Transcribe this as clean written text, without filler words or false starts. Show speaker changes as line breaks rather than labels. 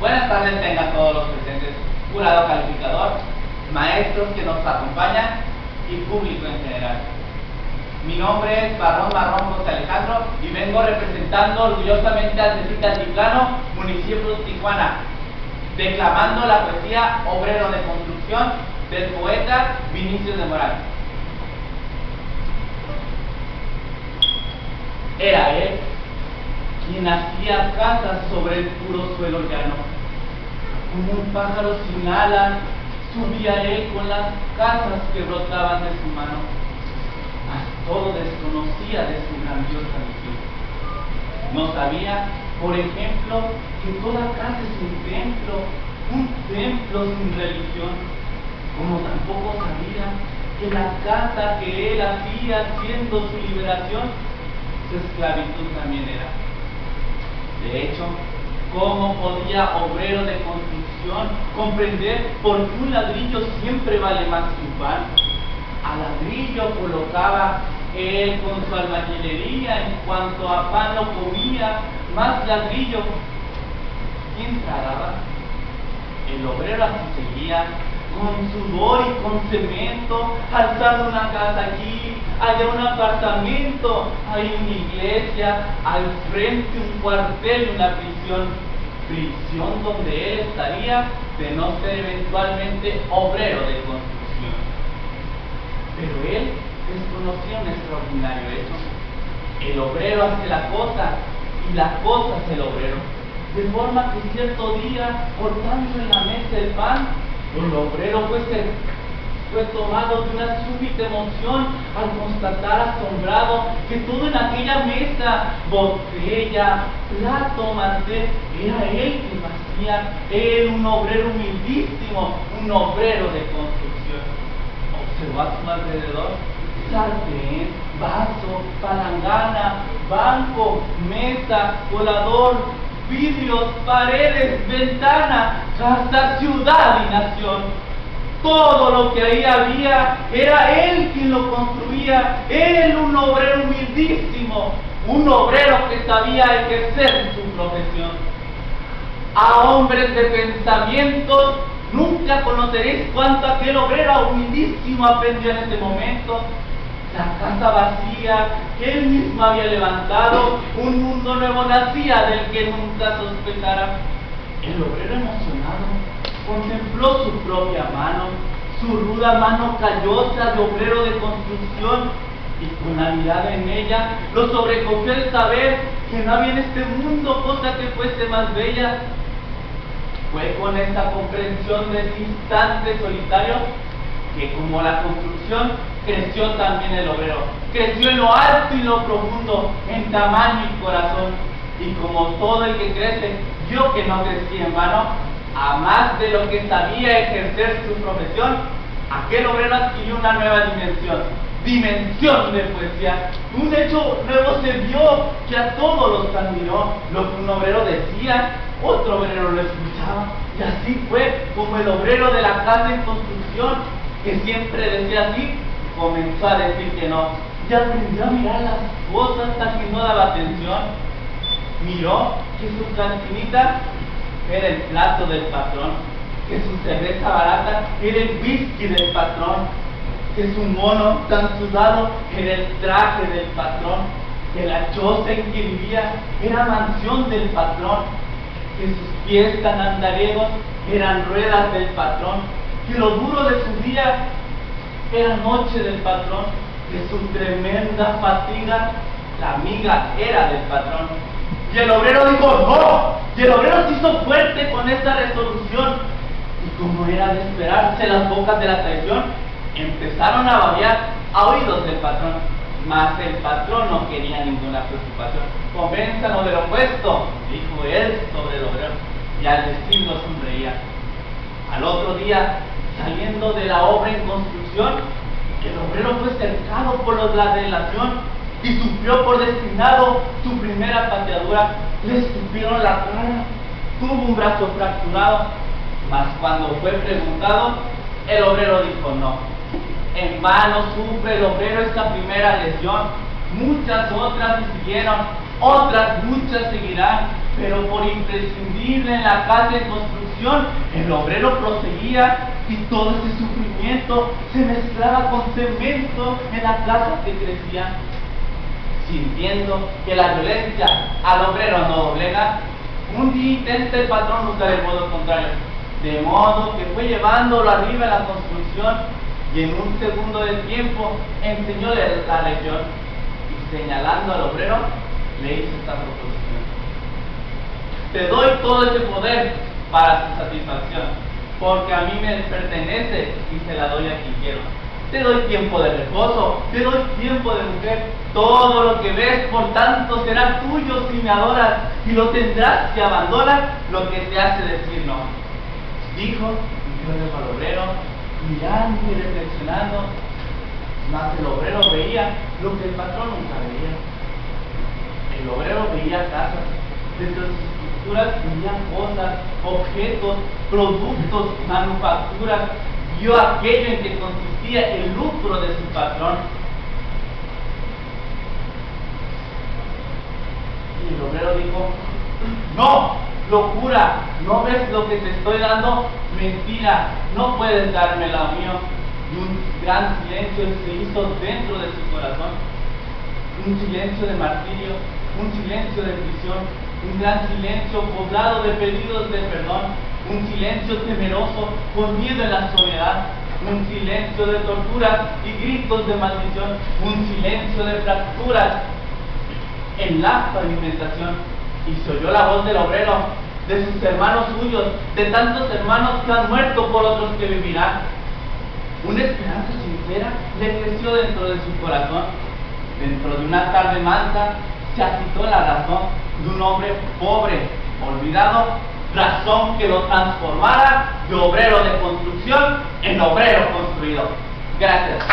Buenas tardes tengan todos los presentes, jurado calificador, maestros que nos acompañan y público en general. Mi nombre es Barrón José Alejandro y vengo representando orgullosamente al Distrito Altiplano, municipio de Tijuana, declamando la poesía Obrero de Construcción del poeta Vinicius de Moral. Era él quien hacía casas sobre el puro suelo llano. Como un pájaro sin alas, subía él con las casas que brotaban de su mano. Mas todo desconocía de su grandiosa misión. No sabía, por ejemplo, que toda casa es un templo sin religión. Como tampoco sabía que la casa que él hacía siendo su liberación, su esclavitud también era. De hecho, ¿cómo podía obrero de construcción comprender por qué un ladrillo siempre vale más que un pan? A ladrillo colocaba él con su albañilería, en cuanto a pan lo comía, más ladrillo. ¿Quién tragaba? El obrero así seguía, con sudor y con cemento, alzando una casa aquí, allá un apartamento, hay una iglesia, al frente un cuartel y una prisión donde él estaría de no ser eventualmente obrero de construcción. Pero él desconocía un extraordinario hecho. El obrero hace la cosa y la cosa hace el obrero, de forma que cierto día, cortando en la mesa el pan, el obrero fue tomado de una súbita emoción al constatar asombrado que todo en aquella mesa, botella, plato, mantel, era él que lo hacía, él, un obrero humildísimo, un obrero de construcción. Observó a su alrededor sartén, vaso, palangana, banco, mesa, colador, vidrios, paredes, ventana, casa, ciudad y nación. Todo lo que ahí había era él quien lo construía, él, un obrero humildísimo, un obrero que sabía ejercer su profesión. A hombres de pensamientos, nunca conoceréis cuánto aquel obrero humildísimo aprendió en ese momento. La casa vacía que él mismo había levantado, un mundo nuevo nacía del que nunca sospechara. El obrero emocionado contempló su propia mano, su ruda mano callosa de obrero de construcción, y con la mirada en ella lo sobrecogió el saber que no había en este mundo cosa que fuese más bella. Fue con esta comprensión de ese instante solitario que, como la construcción, creció también el obrero, creció en lo alto y lo profundo, en tamaño y corazón, y como todo el que crece, vio que no crecía en vano, a más de lo que sabía ejercer su profesión, aquel obrero adquirió una nueva dimensión de poesía. Un hecho nuevo se vio que a todos los admiró. Lo que un obrero decía, otro obrero lo escuchaba, y así fue como el obrero de la casa en construcción, que siempre decía así, comenzó a decir que no, y aprendió a mirar las cosas hasta que no daba atención. Miró que su cantinita era el plato del patrón, que su cerveza barata era el whisky del patrón, que su mono tan sudado era el traje del patrón, que la choza en que vivía era mansión del patrón, que sus pies tan andariegos eran ruedas del patrón, que lo duro de su día era noche del patrón, que su tremenda fatiga, la amiga era del patrón. Y el obrero dijo no, y el obrero se hizo fuerte con esta resolución, y como era de esperarse, las bocas de la traición empezaron a babear a oídos del patrón, mas el patrón no quería ninguna preocupación. Convénzanos del opuesto, dijo él sobre el obrero, y al decirlo sonreía. Al otro día, saliendo de la obra en construcción, el obrero fue cercado por los de la delación y sufrió por destinado su primera pateadura. Le escupieron la cara, tuvo un brazo fracturado, mas cuando fue preguntado, el obrero dijo no. En vano sufre el obrero esta primera lesión, muchas otras le siguieron, otras muchas seguirán, Pero por imprescindible en la casa en construcción, el obrero proseguía y todo ese sufrimiento se mezclaba con cemento en la casa que crecía. Sintiendo que la violencia al obrero no doblega, un día intenta el patrón usar el modo contrario, de modo que fue llevándolo arriba en la construcción y en un segundo de tiempo enseñóle la lección y señalando al obrero le hizo esta proposición: te doy todo ese poder para su satisfacción, porque a mí me pertenece y se la doy a quien quiero. Te doy tiempo de reposo, te doy tiempo de mujer. Todo lo que ves, por tanto, será tuyo si me adoras, y lo tendrás si abandonas lo que te hace decir no. Dijo, y dio al obrero, mirando y reflexionando. Mas el obrero veía lo que el patrón nunca veía. El obrero veía casas, dentro de sus estructuras veía cosas, objetos, productos, manufacturas. Vio aquello en que consistía el lucro de su patrón. Y el obrero dijo: no, locura, ¿no ves lo que te estoy dando? Mentira, no puedes darme lo mío. Y un gran silencio se hizo dentro de su corazón, un silencio de martirio, un silencio de prisión, un gran silencio poblado de pedidos de perdón, un silencio temeroso, hundido en la soledad, un silencio de torturas y gritos de maldición, un silencio de fracturas en la pavimentación. Y se oyó la voz del obrero, de sus hermanos suyos, de tantos hermanos que han muerto por otros que vivirán. Una esperanza sincera le creció dentro de su corazón. Dentro de una tarde mansa se agitó la razón de un hombre pobre, olvidado, razón que lo transformara de obrero de construcción en obrero construido. Gracias.